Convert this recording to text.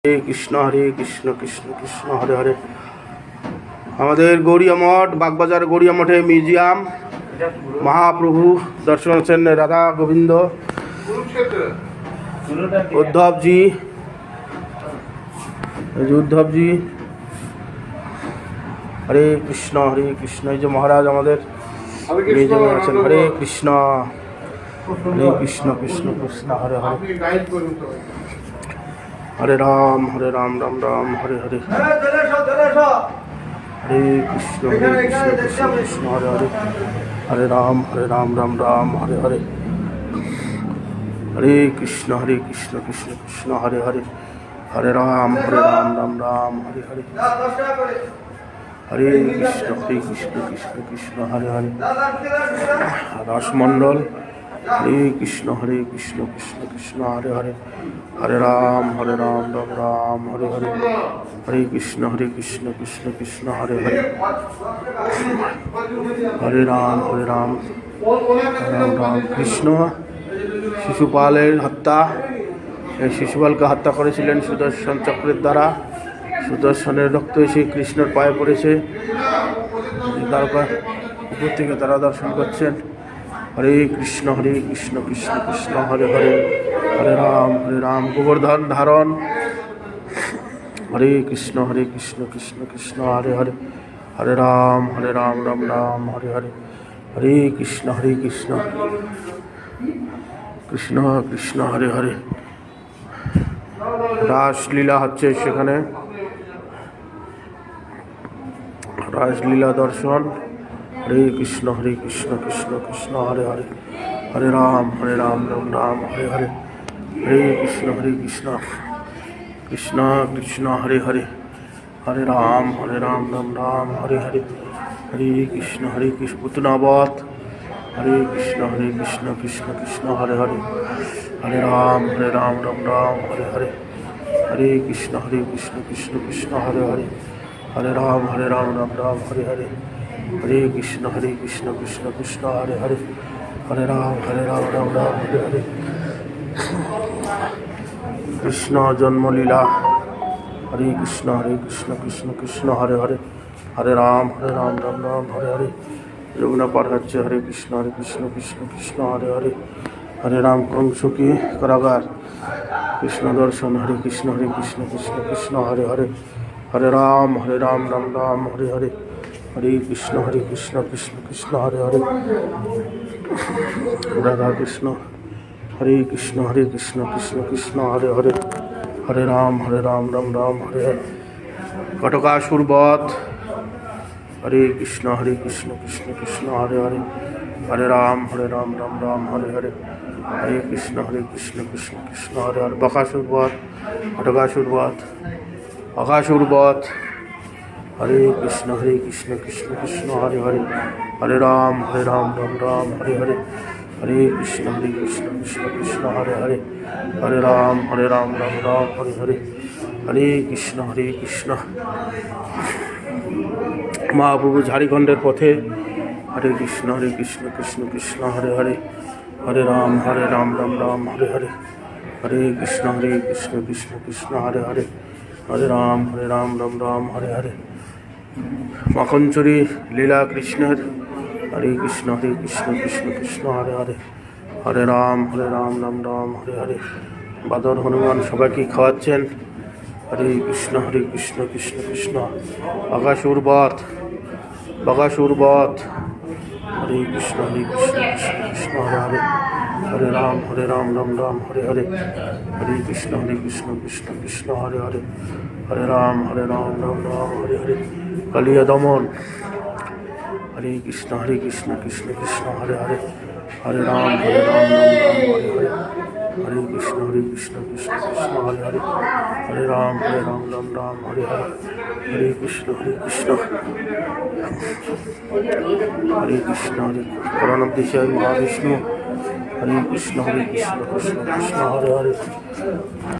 হরে কৃষ্ণ কৃষ্ণ কৃষ্ণ হরে হরে। আমাদের গৌড়িয়া মঠ, বাগবাজার গৌড়িয়া মঠে মিউজিয়াম, মহাপ্রভু দর্শন হচ্ছেন রাধা গোবিন্দ, উদ্ধবজি, উদ্ধবজি। হরে কৃষ্ণ এই যে মহারাজ আমাদের মিউজিয়ামে আছেন। হরে কৃষ্ণ কৃষ্ণ কৃষ্ণ হরে হরে। হরে রাম রাম রাম হরে হরে। হরে কৃষ্ণ কৃষ্ণ হরে হরে। হরে রাম রাম রাম হরে হরে। হরে কৃষ্ণ কৃষ্ণ কৃষ্ণ হরে হরে। হরে রাম রাম রাম হরে হরে। হরে কৃষ্ণ কৃষ্ণ কৃষ্ণ হরে হরে। রাসমণ্ডল। হরে কৃষ্ণ কৃষ্ণ কৃষ্ণ হরে হরে। হরে রাম রাম রাম হরে হরে। হরে কৃষ্ণ কৃষ্ণ কৃষ্ণ হরে হরে। হরে রাম রাম রাম। কৃষ্ণ শিশুপালের হত্যা, এই শিশুপালকে হত্যা করেছিলেন সুদর্শন চক্রের দ্বারা। সুদর্শনের রক্ত এসে কৃষ্ণের পায়ে পড়েছে। তারপর উপর থেকে তারা দর্শন করছেন। হরে কৃষ্ণ কৃষ্ণ কৃষ্ণ হরে হরে। হরে রাম গোবর্ধন ধারণ। হরে কৃষ্ণ কৃষ্ণ কৃষ্ণ হরে হরে। হরে রাম রাম রাম হরে হরে। হরে কৃষ্ণ কৃষ্ণ কৃষ্ণ হরে হরে। রাসলীলা হচ্ছে সেখানে, রাসলীলা দর্শন। হরে কৃষ্ণ কৃষ্ণ কৃষ্ণ হরে হরে। হরে রাম রাম রাম হরে হরে। হরে কৃষ্ণ কৃষ্ণ কৃষ্ণ হরে হরে। হরে রাম রাম রাম হরে হরে। হরে কৃষ্ণ পুতনাবধ। হরে কৃষ্ণ কৃষ্ণ হরে হরে। হরে রাম রাম রাম হরে হরে। হরে কৃষ্ণ কৃষ্ণ হরে হরে। হরে রাম রাম রাম হরে হরে। হরে কৃষ্ণ কৃষ্ণ হরে হরে। হরে রাম রাম রাম হরে হরে। কৃষ্ণ জন্মলীলা। হরে কৃষ্ণ কৃষ্ণ হরে হরে। হরে রাম রাম রাম হরে হরে। যমুনা পার হচ্ছে। হরে কৃষ্ণ কৃষ্ণ হরে হরে। হরে রাম কংসুকি কারাগার, কৃষ্ণ দর্শন। হরে কৃষ্ণ কৃষ্ণ হরে হরে। হরে রাম রাম রাম হরে হরে। হরে কৃষ্ণ কৃষ্ণ হরে হরে। রাধা কৃষ্ণ। হরে কৃষ্ণ কৃষ্ণ হরে হরে। হরে রাম রাম রাম হরে হরে। কটকাসুর বধ। হরে কৃষ্ণ কৃষ্ণ হরে হরে। হরে রাম রাম রাম হরে হরে। হরে কৃষ্ণ কৃষ্ণ হরে হরে। বকাসুর বধ, কটকাসুর বধ, অকাসুর বধ। হরে কৃষ্ণ কৃষ্ণ হরে হরে। হরে রাম রাম রাম হরে হরে। হরে কৃষ্ণ কৃষ্ণ হরে হরে। হরে রাম রাম রাম হরে হরে। হরে কৃষ্ণ মহাপ্রভু ঝাড়খণ্ডের পথে। হরে কৃষ্ণ কৃষ্ণ হরে হরে। হরে রাম রাম রাম হরে হরে। হরে কৃষ্ণ কৃষ্ণ হরে হরে। হরে রাম রাম রাম হরে হরে। মাখনচুরি লীলা কৃষ্ণের। হরে কৃষ্ণ কৃষ্ণ হরে হরে। হরে রাম রাম রাম হরে হরে। বাদর হনুমান সবাইকে খাওয়াচ্ছেন। হরে কৃষ্ণ কৃষ্ণ। বকাসুর বধ, বকাসুর বধ। হরে কৃষ্ণ কৃষ্ণ হরে হরে। হরে রাম রাম হরে হরে। হরে কৃষ্ণ কৃষ্ণ হরে হরে। হরে রাম রাম রাম হরে হরে। কালিয়া দমন। হরে কৃষ্ণ কৃষ্ণ হরে হরে। হরে রাম রাম হরে হরে। হরে কৃষ্ণ কৃষ্ণ হরে হরে। হরে রাম রাম হরে হরে। হরে কৃষ্ণ হরে কৃষ্ণ প্রণব দিশায় মহাবিষ্ণু। হরে কৃষ্ণ কৃষ্ণ হরে হরে।